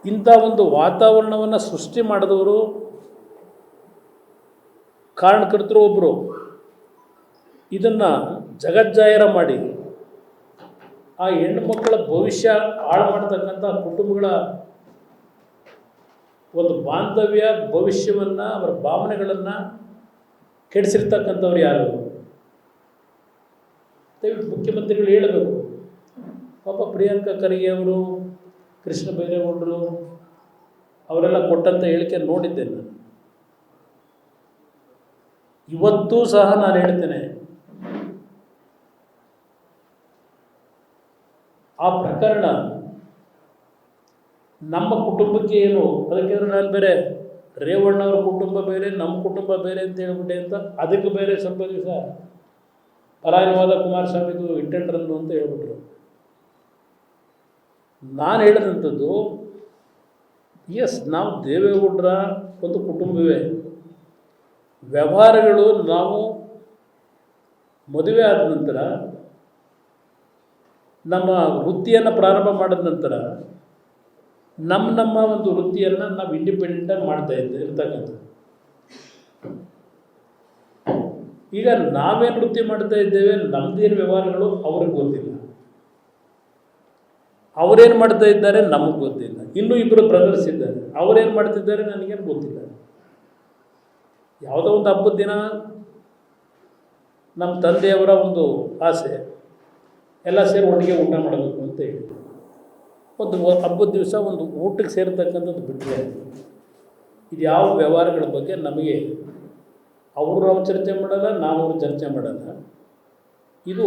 ಇಂಥ ಒಂದು ವಾತಾವರಣವನ್ನು ಸೃಷ್ಟಿ ಮಾಡಿದವರು ಕಾರಣಕರ್ತರು ಒಬ್ಬರು. ಇದನ್ನು ಜಗಜ್ಜಾಹಿರ ಮಾಡಿ ಆ ಹೆಣ್ಣು ಮಕ್ಕಳ ಭವಿಷ್ಯ ಹಾಳು ಮಾಡ್ತಕ್ಕಂಥ ಕುಟುಂಬಗಳ ಒಂದು ಬಾಂಧವ್ಯ ಭವಿಷ್ಯವನ್ನು, ಅವರ ಭಾವನೆಗಳನ್ನು ಕೆಡಿಸಿರ್ತಕ್ಕಂಥವ್ರು ಯಾರು? ದಯವಿಟ್ಟು ಮುಖ್ಯಮಂತ್ರಿಗಳು ಹೇಳಬೇಕು. ಪಾಪ ಪ್ರಿಯಾಂಕಾ ಖರ್ಗೆ ಅವರು, ಕೃಷ್ಣ ಬೈರೇಗೌಡರು ಅವರೆಲ್ಲ ಕೊಟ್ಟಂಥ ಹೇಳಿಕೆ ನೋಡಿದ್ದೇನೆ ನಾನು. ಇವತ್ತೂ ಸಹ ನಾನು ಹೇಳ್ತೇನೆ, ಆ ಪ್ರಕರಣ ನಮ್ಮ ಕುಟುಂಬಕ್ಕೆ ಏನು, ಅದಕ್ಕೆ ನಾನು ಬೇರೆ ರೇವಣ್ಣವ್ರ ಕುಟುಂಬ ಬೇರೆ, ನಮ್ಮ ಕುಟುಂಬ ಬೇರೆ ಅಂತ ಹೇಳ್ಬಿಟ್ಟೆ ಅಂತ ಅದಕ್ಕೆ ಬೇರೆ ಸ್ವಲ್ಪ ದಿವಸ ಪಲಾಯನವಾದ ಕುಮಾರಸ್ವಾಮಿದು ಇಟ್ಟೆಂಡ್ರನ್ನು ಅಂತ ಹೇಳ್ಬಿಟ್ರು. ನಾನು ಹೇಳಿದಂಥದ್ದು, ಎಸ್, ನಾವು ದೇವೇಗೌಡರ ಒಂದು ಕುಟುಂಬವೇ. ವ್ಯವಹಾರಗಳು ನಾವು ಮದುವೆ ಆದ ನಂತರ, ನಮ್ಮ ವೃತ್ತಿಯನ್ನು ಪ್ರಾರಂಭ ಮಾಡಿದ ನಂತರ ನಮ್ಮ ಒಂದು ವೃತ್ತಿಯನ್ನು ನಾವು ಇಂಡಿಪೆಂಡೆಂಟಾಗಿ ಮಾಡ್ತಾ ಇರ್ತಕ್ಕಂಥದ್ದು. ಈಗ ನಾವೇನು ವೃತ್ತಿ ಮಾಡ್ತಾ ಇದ್ದೇವೆ, ನಮ್ಮದೇನು ವ್ಯವಹಾರಗಳು ಅವ್ರಿಗೆ ಗೊತ್ತಿಲ್ಲ, ಅವರೇನು ಮಾಡ್ತಾ ಇದ್ದಾರೆ ನಮಗೆ ಗೊತ್ತಿಲ್ಲ. ಇನ್ನೂ ಇಬ್ಬರು ಬ್ರದರ್ಸ್ ಇದ್ದಾರೆ, ಅವರೇನು ಮಾಡ್ತಿದ್ದಾರೆ ನನಗೇನು ಗೊತ್ತಿಲ್ಲ. ಯಾವುದೋ ಒಂದು ಹಬ್ಬದ ದಿನ ನಮ್ಮ ತಂದೆಯವರ ಒಂದು ಆಸೆ, ಎಲ್ಲ ಸೇರಿ ಒಟ್ಟಿಗೆ ಊಟ ಮಾಡಬೇಕು ಅಂತ ಹೇಳಿ ಒಂದು ಹಬ್ಬದ ದಿವಸ ಒಂದು ಊಟಕ್ಕೆ ಸೇರ್ತಕ್ಕಂಥದ್ದು ಬಿಟ್ಟರೆ, ಇದು ಯಾವ ವ್ಯವಹಾರಗಳ ಬಗ್ಗೆ ನಮಗೆ ನಾವು ಚರ್ಚೆ ಮಾಡಲ್ಲ, ನಾವು ಚರ್ಚೆ ಮಾಡಲ್ಲ. ಇದು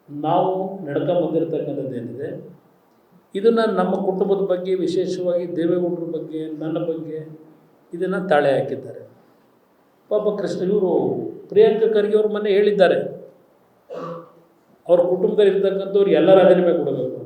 ನಾವು ನಡ್ಕೊಂಬಂದಿರತಕ್ಕಂಥದ್ದು ಏನಿದೆ, ಇದನ್ನು ನಮ್ಮ ಕುಟುಂಬದ ಬಗ್ಗೆ, ವಿಶೇಷವಾಗಿ ದೇವೇಗೌಡರ ಬಗ್ಗೆ, ನನ್ನ ಬಗ್ಗೆ ಇದನ್ನು ತಾಳೆ ಹಾಕಿದ್ದಾರೆ. ಪಾಪ ಇವರು ಪ್ರಿಯಾಂಕಾ ಖರ್ಗೆ ಅವರು ಮೊನ್ನೆ ಹೇಳಿದ್ದಾರೆ, ಅವ್ರ ಕುಟುಂಬದಲ್ಲಿ ಇರ್ತಕ್ಕಂಥವ್ರು ಎಲ್ಲ ರಾಜೀನಾಮೆ ಕೊಡಬೇಕು.